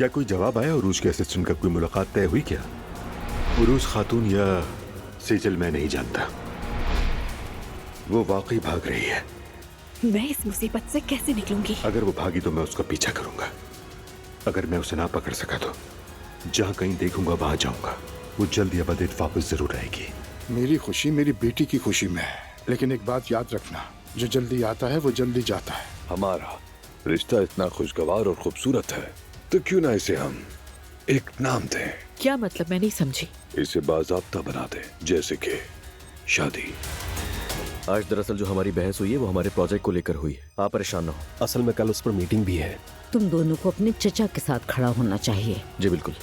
क्या कोई जवाब आया उरूज के असिस्टेंट का? कोई मुलाकात तय हुई क्या? उरूज खातून या सेजल मैं नहीं जानता, वो वाकई भाग रही है। मैं इस मुसीबत से कैसे निकलूंगी? अगर वो भागी तो मैं उसका पीछा करूंगा। अगर मैं उसे ना पकड़ सका तो जहां कहीं देखूंगा वहां जाऊंगा। वो जल्द या बदेत वापस जरूर आएगी। मेरी खुशी मेरी बेटी की खुशी में है, लेकिन एक बात याद रखना, जो जल्दी आता है वो जल्दी जाता है। हमारा रिश्ता इतना खुशगवार और खूबसूरत है तो क्यों ना इसे हम एक नाम दें? क्या मतलब? मैं नहीं समझी। इसे बाज़ाब्ता बना दे, जैसे कि शादी। आज दरअसल जो हमारी बहस हुई है वो हमारे प्रोजेक्ट को लेकर हुई है। आप परेशान ना हो। असल में कल उस पर मीटिंग भी है। तुम दोनों को अपने चचा के साथ खड़ा होना चाहिए। जी बिल्कुल।